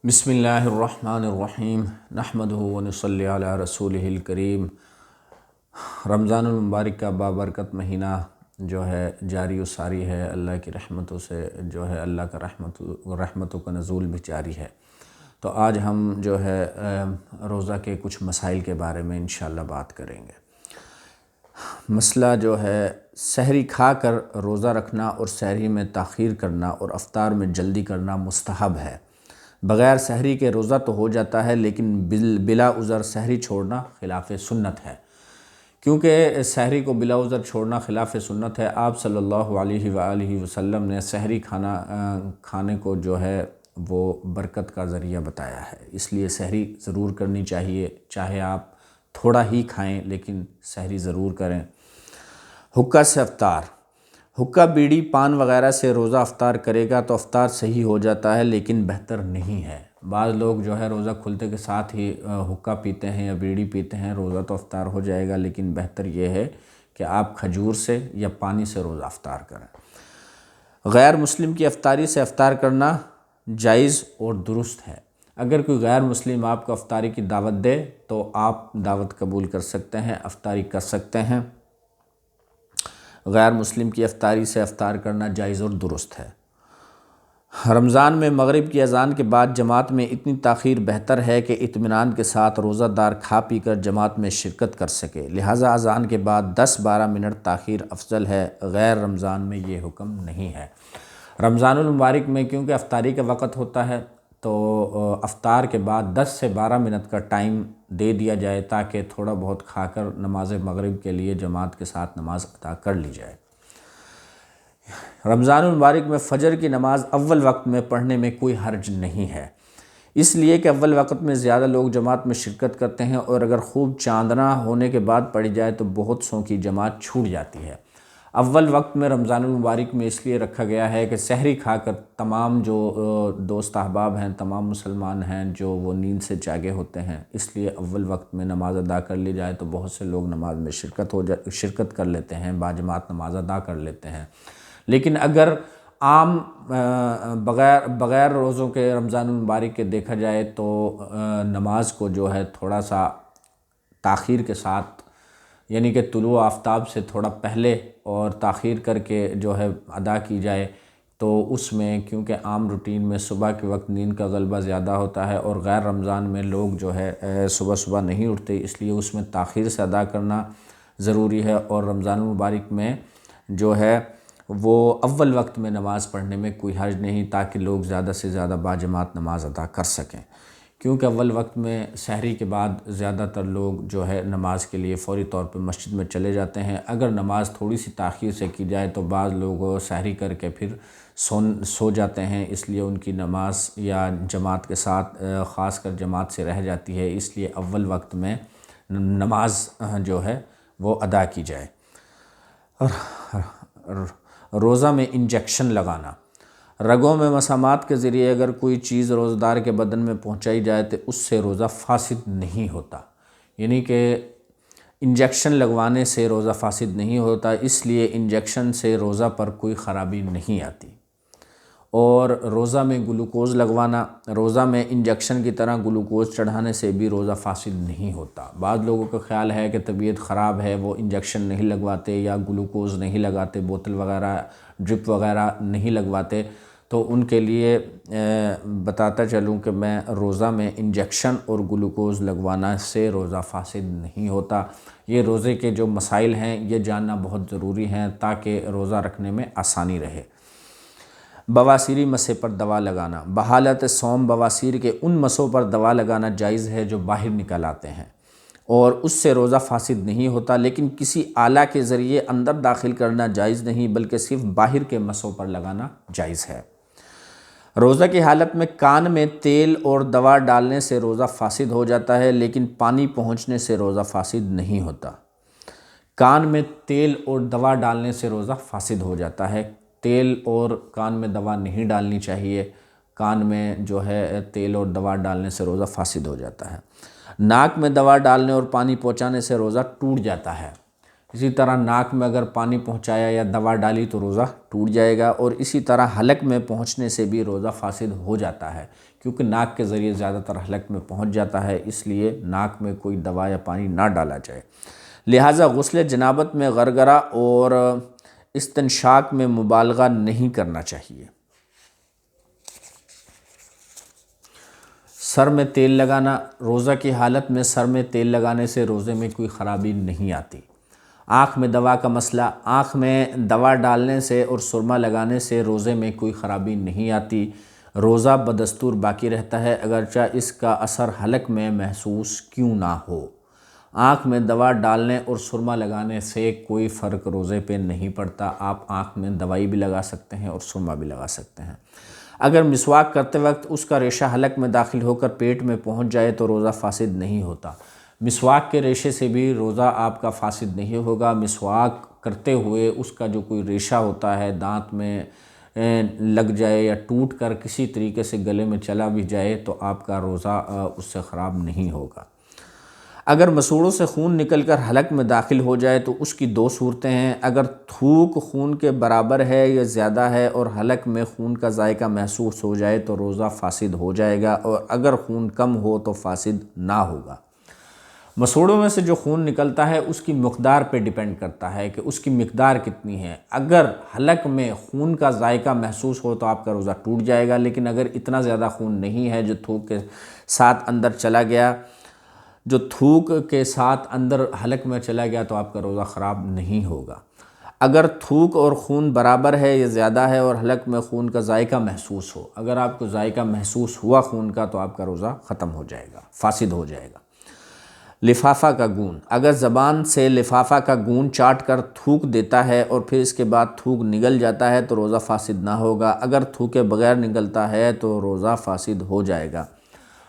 بسم اللہ الرحمن الرحیم نحمدہ ونصلی علی رسولہ الکریم۔ رمضان المبارک کا بابرکت مہینہ جو ہے جاری و ساری ہے، اللہ کی رحمتوں سے جو ہے اللہ کا رحمتوں کا نزول بھی جاری ہے۔ تو آج ہم جو ہے روزہ کے کچھ مسائل کے بارے میں انشاءاللہ بات کریں گے۔ مسئلہ جو ہے سحری کھا کر روزہ رکھنا اور سحری میں تاخیر کرنا اور افطار میں جلدی کرنا مستحب ہے۔ بغیر سحری کے روزہ تو ہو جاتا ہے، لیکن بلا عذر سحری چھوڑنا خلاف سنت ہے۔ کیونکہ سحری کو بلا عذر چھوڑنا خلاف سنت ہے، آپ صلی اللہ علیہ وآلہ وسلم نے سحری کھانے کو جو ہے وہ برکت کا ذریعہ بتایا ہے، اس لیے سحری ضرور کرنی چاہیے، چاہے آپ تھوڑا ہی کھائیں لیکن سحری ضرور کریں۔ حقہ سے افطار۔ حقہ، بیڑی، پان وغیرہ سے روزہ افطار کرے گا تو افطار صحیح ہو جاتا ہے، لیکن بہتر نہیں ہے۔ بعض لوگ جو ہے روزہ کھلتے کے ساتھ ہی حقہ پیتے ہیں یا بیڑی پیتے ہیں، روزہ تو افطار ہو جائے گا، لیکن بہتر یہ ہے کہ آپ کھجور سے یا پانی سے روزہ افطار کریں۔ غیر مسلم کی افطاری سے افطار کرنا جائز اور درست ہے۔ اگر کوئی غیر مسلم آپ کو افطاری کی دعوت دے تو آپ دعوت قبول کر سکتے ہیں، افطاری کر سکتے ہیں۔ غیر مسلم کی افطاری سے افطار کرنا جائز اور درست ہے۔ رمضان میں مغرب کی اذان کے بعد جماعت میں اتنی تاخیر بہتر ہے کہ اطمینان کے ساتھ روزہ دار کھا پی کر جماعت میں شرکت کر سکے، لہٰذا اذان کے بعد 10-12 منٹ تاخیر افضل ہے۔ غیر رمضان میں یہ حکم نہیں ہے۔ رمضان المبارک میں کیونکہ افطاری کا وقت ہوتا ہے تو افطار کے بعد 10 سے 12 منٹ کا ٹائم دے دیا جائے تاکہ تھوڑا بہت کھا کر نماز مغرب کے لیے جماعت کے ساتھ نماز ادا کر لی جائے۔ رمضان المبارک میں فجر کی نماز اول وقت میں پڑھنے میں کوئی حرج نہیں ہے، اس لیے کہ اول وقت میں زیادہ لوگ جماعت میں شرکت کرتے ہیں، اور اگر خوب چاندنا ہونے کے بعد پڑھی جائے تو بہت سوں کی جماعت چھوٹ جاتی ہے۔ اول وقت میں رمضان المبارک میں اس لیے رکھا گیا ہے کہ سحری کھا کر تمام جو دوست احباب ہیں، تمام مسلمان ہیں جو وہ نیند سے جاگے ہوتے ہیں، اس لیے اول وقت میں نماز ادا کر لی جائے تو بہت سے لوگ نماز میں شرکت کر لیتے ہیں، باجماعت نماز ادا کر لیتے ہیں۔ لیکن اگر عام بغیر روزوں کے رمضان المبارک کے دیکھا جائے تو نماز کو جو ہے تھوڑا سا تاخیر کے ساتھ، یعنی کہ طلوع آفتاب سے تھوڑا پہلے اور تاخیر کر کے جو ہے ادا کی جائے تو اس میں، کیونکہ عام روٹین میں صبح کے وقت نیند کا غلبہ زیادہ ہوتا ہے اور غیر رمضان میں لوگ جو ہے صبح نہیں اٹھتے، اس لیے اس میں تاخیر سے ادا کرنا ضروری ہے۔ اور رمضان المبارک میں جو ہے وہ اول وقت میں نماز پڑھنے میں کوئی حرج نہیں، تاکہ لوگ زیادہ سے زیادہ باجماعت نماز ادا کر سکیں، کیونکہ اول وقت میں سحری کے بعد زیادہ تر لوگ جو ہے نماز کے لیے فوری طور پہ مسجد میں چلے جاتے ہیں۔ اگر نماز تھوڑی سی تاخیر سے کی جائے تو بعض لوگ سحری کر کے پھر سو جاتے ہیں، اس لیے ان کی نماز یا جماعت کے ساتھ، خاص کر جماعت سے رہ جاتی ہے، اس لیے اول وقت میں نماز جو ہے وہ ادا کی جائے۔ روزہ میں انجیکشن لگانا۔ رگوں میں مسامات کے ذریعے اگر کوئی چیز روزہ دار کے بدن میں پہنچائی جائے تو اس سے روزہ فاسد نہیں ہوتا، یعنی کہ انجیکشن لگوانے سے روزہ فاسد نہیں ہوتا، اس لیے انجیکشن سے روزہ پر کوئی خرابی نہیں آتی۔ اور روزہ میں گلوکوز لگوانا، روزہ میں انجیکشن کی طرح گلوکوز چڑھانے سے بھی روزہ فاسد نہیں ہوتا۔ بعض لوگوں کا خیال ہے کہ طبیعت خراب ہے، وہ انجیکشن نہیں لگواتے یا گلوکوز نہیں لگاتے، بوتل وغیرہ، ڈرپ وغیرہ نہیں لگواتے، تو ان کے لیے بتاتا چلوں کہ میں روزہ میں انجیکشن اور گلوکوز لگوانا سے روزہ فاسد نہیں ہوتا۔ یہ روزے کے جو مسائل ہیں یہ جاننا بہت ضروری ہیں تاکہ روزہ رکھنے میں آسانی رہے۔ بواسیری مسے پر دوا لگانا۔ بحالت صوم بواسیر کے ان مسوں پر دوا لگانا جائز ہے جو باہر نکل آتے ہیں، اور اس سے روزہ فاسد نہیں ہوتا، لیکن کسی آلہ کے ذریعے اندر داخل کرنا جائز نہیں، بلکہ صرف باہر کے مسوں پر لگانا جائز ہے۔ روزہ کی حالت میں کان میں تیل اور دوا ڈالنے سے روزہ فاسد ہو جاتا ہے، لیکن پانی پہنچنے سے روزہ فاسد نہیں ہوتا۔ کان میں تیل اور دوا ڈالنے سے روزہ فاسد ہو جاتا ہے۔ تیل اور کان میں دوا نہیں ڈالنی چاہیے، کان میں جو ہے تیل اور دوا ڈالنے سے روزہ فاسد ہو جاتا ہے۔ ناک میں دوا ڈالنے اور پانی پہنچانے سے روزہ ٹوٹ جاتا ہے، اسی طرح ناک میں اگر پانی پہنچایا یا دوا ڈالی تو روزہ ٹوٹ جائے گا، اور اسی طرح حلق میں پہنچنے سے بھی روزہ فاسد ہو جاتا ہے، کیونکہ ناک کے ذریعے زیادہ تر حلق میں پہنچ جاتا ہے، اس لیے ناک میں کوئی دوا یا پانی نہ ڈالا جائے۔ لہٰذا غسل جنابت میں غرغرہ اور استنشاق میں مبالغہ نہیں کرنا چاہیے۔ سر میں تیل لگانا، روزہ کی حالت میں سر میں تیل لگانے سے روزے میں کوئی خرابی نہیں آتی۔ آنکھ میں دوا کا مسئلہ، آنکھ میں دوا ڈالنے سے اور سرما لگانے سے روزے میں کوئی خرابی نہیں آتی، روزہ بدستور باقی رہتا ہے اگرچہ اس کا اثر حلق میں محسوس کیوں نہ ہو۔ آنکھ میں دوا ڈالنے اور سرما لگانے سے کوئی فرق روزے پہ نہیں پڑتا، آپ آنکھ میں دوائی بھی لگا سکتے ہیں اور سرما بھی لگا سکتے ہیں۔ اگر مسواک کرتے وقت اس کا ریشہ حلق میں داخل ہو کر پیٹ میں پہنچ جائے تو روزہ فاسد نہیں ہوتا۔ مسواک کے ریشے سے بھی روزہ آپ کا فاسد نہیں ہوگا، مسواک کرتے ہوئے اس کا جو کوئی ریشہ ہوتا ہے دانت میں لگ جائے یا ٹوٹ کر کسی طریقے سے گلے میں چلا بھی جائے تو آپ کا روزہ اس سے خراب نہیں ہوگا۔ اگر مسوڑوں سے خون نکل کر حلق میں داخل ہو جائے تو اس کی دو صورتیں ہیں، اگر تھوک خون کے برابر ہے یا زیادہ ہے اور حلق میں خون کا ذائقہ محسوس ہو جائے تو روزہ فاسد ہو جائے گا، اور اگر خون کم ہو تو فاسد نہ ہوگا۔ مسوڑوں میں سے جو خون نکلتا ہے اس کی مقدار پہ ڈیپینڈ کرتا ہے کہ اس کی مقدار کتنی ہے۔ اگر حلق میں خون کا ذائقہ محسوس ہو تو آپ کا روزہ ٹوٹ جائے گا، لیکن اگر اتنا زیادہ خون نہیں ہے جو تھوک کے ساتھ اندر چلا گیا، جو تھوک کے ساتھ اندر حلق میں چلا گیا تو آپ کا روزہ خراب نہیں ہوگا۔ اگر تھوک اور خون برابر ہے یا زیادہ ہے اور حلق میں خون کا ذائقہ محسوس ہو، اگر آپ کو ذائقہ محسوس ہوا خون کا تو آپ کا روزہ ختم ہو جائے گا، فاسد ہو جائے گا۔ لفافہ کا گون، اگر زبان سے لفافہ کا گون چاٹ کر تھوک دیتا ہے اور پھر اس کے بعد تھوک نگل جاتا ہے تو روزہ فاسد نہ ہوگا، اگر تھوکے بغیر نگلتا ہے تو روزہ فاسد ہو جائے گا۔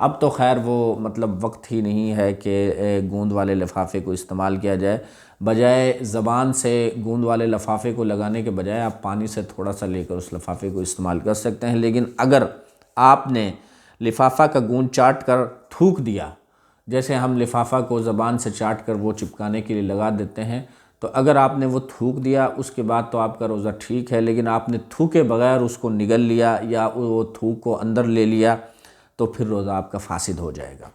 اب تو خیر وہ وقت ہی نہیں ہے کہ گوند والے لفافے کو استعمال کیا جائے، بجائے زبان سے گوند والے لفافے کو لگانے کے بجائے آپ پانی سے تھوڑا سا لے کر اس لفافے کو استعمال کر سکتے ہیں، لیکن اگر آپ نے لفافہ کا گوند چاٹ کر تھوک دیا، جیسے ہم لفافہ کو زبان سے چاٹ کر وہ چپکانے کے لیے لگا دیتے ہیں، تو اگر آپ نے وہ تھوک دیا اس کے بعد تو آپ کا روزہ ٹھیک ہے، لیکن آپ نے تھوکے بغیر اس کو نگل لیا یا وہ تھوک کو اندر لے لیا تو پھر روزہ آپ کا فاسد ہو جائے گا۔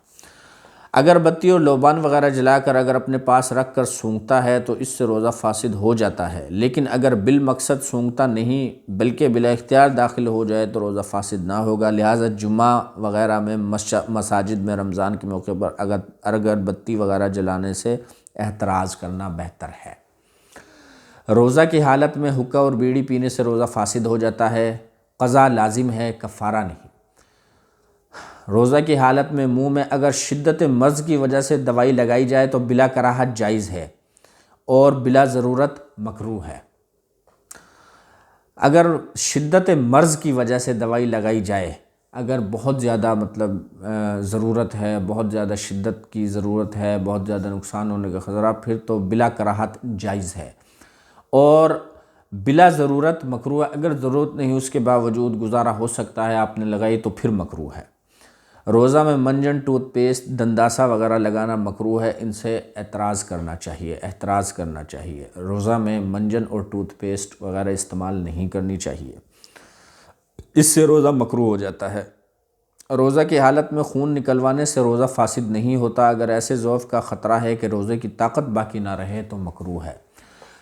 اگر بتی اور لوبان وغیرہ جلا کر اگر اپنے پاس رکھ کر سونگھتا ہے تو اس سے روزہ فاسد ہو جاتا ہے، لیکن اگر بالمقصد سونگھتا نہیں بلکہ بلا اختیار داخل ہو جائے تو روزہ فاسد نہ ہوگا۔ لہٰذا جمعہ وغیرہ میں مساجد میں رمضان کے موقع پر اگر بتی وغیرہ جلانے سے احتراز کرنا بہتر ہے۔ روزہ کی حالت میں حقہ اور بیڑی پینے سے روزہ فاسد ہو جاتا ہے، قضا لازم ہے، کفارہ نہیں۔ روزہ کی حالت میں منہ میں اگر شدت مرض کی وجہ سے دوائی لگائی جائے تو بلا کراہت جائز ہے اور بلا ضرورت مکروہ ہے۔ اگر شدت مرض کی وجہ سے دوائی لگائی جائے، اگر بہت زیادہ ضرورت ہے، بہت زیادہ شدت کی ضرورت ہے، بہت زیادہ نقصان ہونے کا خطرہ، پھر تو بلا کراہت جائز ہے، اور بلا ضرورت مکروہ ہے۔ اگر ضرورت نہیں اس کے باوجود گزارا ہو سکتا ہے آپ نے لگائی تو پھر مکروہ ہے۔ روزہ میں منجن، ٹوتھ پیسٹ، دنداسہ وغیرہ لگانا مکروہ ہے، ان سے احتراز کرنا چاہیے۔ روزہ میں منجن اور ٹوتھ پیسٹ وغیرہ استعمال نہیں کرنی چاہیے، اس سے روزہ مکروہ ہو جاتا ہے۔ روزہ کی حالت میں خون نکلوانے سے روزہ فاسد نہیں ہوتا، اگر ایسے ضعف کا خطرہ ہے کہ روزے کی طاقت باقی نہ رہے تو مکروہ ہے۔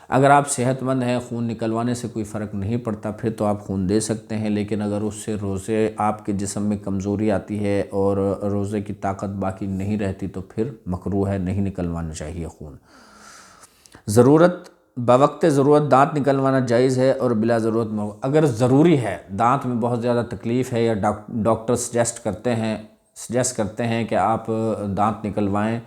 اگر آپ صحت مند ہیں، خون نکلوانے سے کوئی فرق نہیں پڑتا، پھر تو آپ خون دے سکتے ہیں، لیکن اگر اس سے روزے آپ کے جسم میں کمزوری آتی ہے اور روزے کی طاقت باقی نہیں رہتی تو پھر مکروہ ہے، نہیں نکلوانا چاہیے خون۔ بوقت ضرورت دانت نکلوانا جائز ہے اور بلا ضرورت اگر ضروری ہے، دانت میں بہت زیادہ تکلیف ہے یا ڈاکٹر سجیسٹ کرتے ہیں کہ آپ دانت نکلوائیں،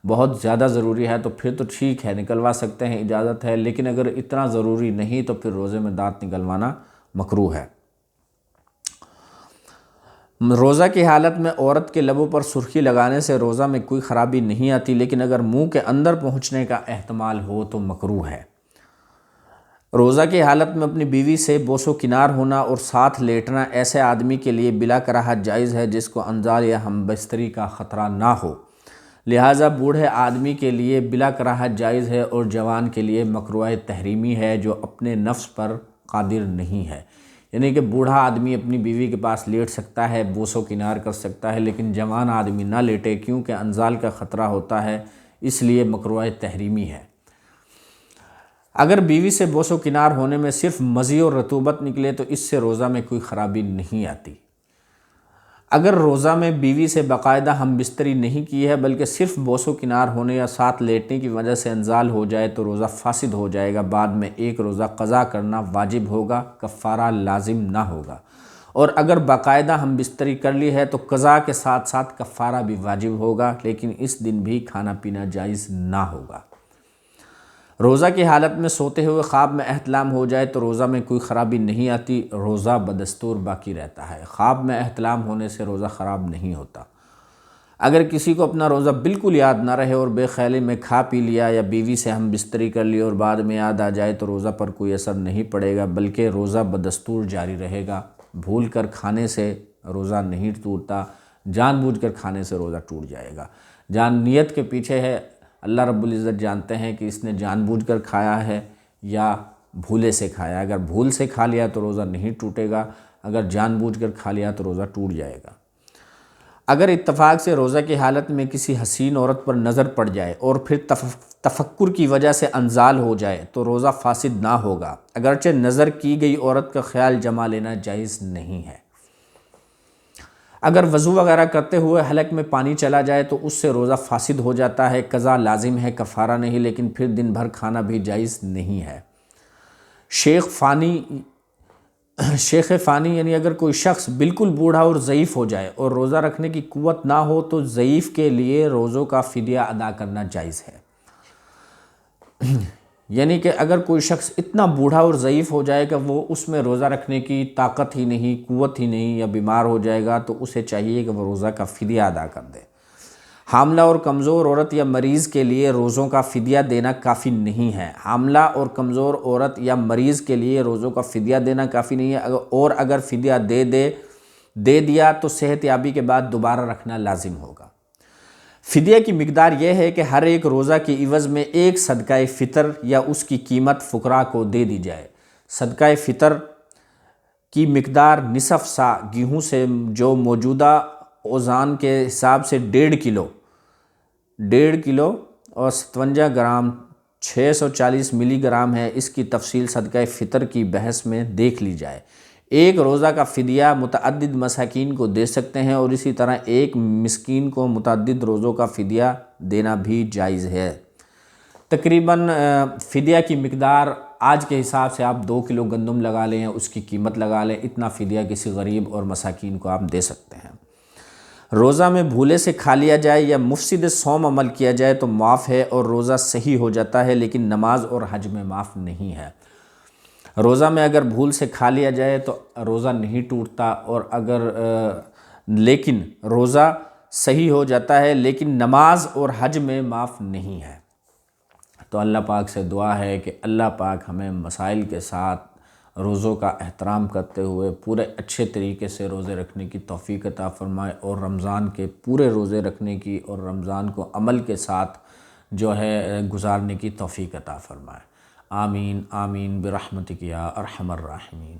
بہت زیادہ ضروری ہے تو پھر تو ٹھیک ہے، نکلوا سکتے ہیں، اجازت ہے، لیکن اگر اتنا ضروری نہیں تو پھر روزے میں دانت نکلوانا مکروہ ہے۔ روزہ کی حالت میں عورت کے لبوں پر سرخی لگانے سے روزہ میں کوئی خرابی نہیں آتی، لیکن اگر منہ کے اندر پہنچنے کا احتمال ہو تو مکروہ ہے۔ روزہ کی حالت میں اپنی بیوی سے بوس و کنار ہونا اور ساتھ لیٹنا ایسے آدمی کے لیے بلا کراہت جائز ہے جس کو انزال یا ہم بستری کا خطرہ نہ ہو، لہٰذا بوڑھے آدمی کے لیے بلا کراہت جائز ہے اور جوان کے لیے مکروہ تحریمی ہے جو اپنے نفس پر قادر نہیں ہے۔ یعنی کہ بوڑھا آدمی اپنی بیوی کے پاس لیٹ سکتا ہے، بوس و کنار کر سکتا ہے، لیکن جوان آدمی نہ لیٹے کیونکہ انزال کا خطرہ ہوتا ہے، اس لیے مکروہ تحریمی ہے۔ اگر بیوی سے بوس و کنار ہونے میں صرف مزی اور رطوبت نکلے تو اس سے روزہ میں کوئی خرابی نہیں آتی۔ اگر روزہ میں بیوی سے باقاعدہ ہم بستری نہیں کی ہے بلکہ صرف بوس و کنار ہونے یا ساتھ لیٹنے کی وجہ سے انزال ہو جائے تو روزہ فاسد ہو جائے گا، بعد میں ایک روزہ قضا کرنا واجب ہوگا، کفارہ لازم نہ ہوگا۔ اور اگر باقاعدہ ہم بستری کر لی ہے تو قضا کے ساتھ ساتھ کفارہ بھی واجب ہوگا، لیکن اس دن بھی کھانا پینا جائز نہ ہوگا۔ روزہ کی حالت میں سوتے ہوئے خواب میں احتلام ہو جائے تو روزہ میں کوئی خرابی نہیں آتی، روزہ بدستور باقی رہتا ہے۔ خواب میں احتلام ہونے سے روزہ خراب نہیں ہوتا۔ اگر کسی کو اپنا روزہ بالکل یاد نہ رہے اور بے خیالی میں کھا پی لیا یا بیوی سے ہم بستری کر لی اور بعد میں یاد آ جائے تو روزہ پر کوئی اثر نہیں پڑے گا، بلکہ روزہ بدستور جاری رہے گا۔ بھول کر کھانے سے روزہ نہیں ٹوٹتا، جان بوجھ کر کھانے سے روزہ ٹوٹ جائے گا۔ جان نیت کے پیچھے ہے، اللہ رب العزت جانتے ہیں کہ اس نے جان بوجھ کر کھایا ہے یا بھولے سے کھایا۔ اگر بھول سے کھا لیا تو روزہ نہیں ٹوٹے گا، اگر جان بوجھ کر کھا لیا تو روزہ ٹوٹ جائے گا۔ اگر اتفاق سے روزہ کی حالت میں کسی حسین عورت پر نظر پڑ جائے اور پھر تفکر کی وجہ سے انزال ہو جائے تو روزہ فاسد نہ ہوگا، اگرچہ نظر کی گئی عورت کا خیال جما لینا جائز نہیں ہے۔ اگر وضو وغیرہ کرتے ہوئے حلق میں پانی چلا جائے تو اس سے روزہ فاسد ہو جاتا ہے، قضا لازم ہے، کفارہ نہیں، لیکن پھر دن بھر کھانا بھی جائز نہیں ہے۔ شیخ فانی یعنی اگر کوئی شخص بالکل بوڑھا اور ضعیف ہو جائے اور روزہ رکھنے کی قوت نہ ہو تو ضعیف کے لیے روزوں کا فدیہ ادا کرنا جائز ہے۔ یعنی کہ اگر کوئی شخص اتنا بوڑھا اور ضعیف ہو جائے کہ وہ اس میں روزہ رکھنے کی طاقت ہی نہیں، قوت ہی نہیں، یا بیمار ہو جائے گا تو اسے چاہیے کہ وہ روزہ کا فدیہ ادا کر دے۔ حاملہ اور کمزور عورت یا مریض کے لیے روزوں کا فدیہ دینا کافی نہیں ہے۔ حاملہ اور کمزور عورت یا مریض کے لیے روزوں کا فدیہ دینا کافی نہیں ہے، اور اگر فدیہ دے دیا تو صحت یابی کے بعد دوبارہ رکھنا لازم ہوگا۔ فدیہ کی مقدار یہ ہے کہ ہر ایک روزہ کی عوض میں ایک صدقہ فطر یا اس کی قیمت فقراء کو دے دی جائے۔ صدقہ فطر کی مقدار نصف سا گیہوں سے جو موجودہ اوزان کے حساب سے 1.5 کلو اور 57 گرام 640 ملی گرام ہے۔ اس کی تفصیل صدقہ فطر کی بحث میں دیکھ لی جائے۔ ایک روزہ کا فدیہ متعدد مساکین کو دے سکتے ہیں اور اسی طرح ایک مسکین کو متعدد روزوں کا فدیہ دینا بھی جائز ہے۔ تقریباً فدیہ کی مقدار آج کے حساب سے آپ 2 کلو گندم لگا لیں، اس کی قیمت لگا لیں، اتنا فدیہ کسی غریب اور مساکین کو آپ دے سکتے ہیں۔ روزہ میں بھولے سے کھا لیا جائے یا مفسد صوم عمل کیا جائے تو معاف ہے اور روزہ صحیح ہو جاتا ہے، لیکن نماز اور حج میں معاف نہیں ہے۔ روزہ میں اگر بھول سے کھا لیا جائے تو روزہ نہیں ٹوٹتا، اور لیکن روزہ صحیح ہو جاتا ہے، لیکن نماز اور حج میں معاف نہیں ہے۔ تو اللہ پاک سے دعا ہے کہ اللہ پاک ہمیں مسائل کے ساتھ روزوں کا احترام کرتے ہوئے پورے اچھے طریقے سے روزے رکھنے کی توفیق عطا فرمائے، اور رمضان کے پورے روزے رکھنے کی اور رمضان کو عمل کے ساتھ جو ہے گزارنے کی توفیق عطا فرمائے۔ آمین آمین برحمتک یا ارحم الراحمین۔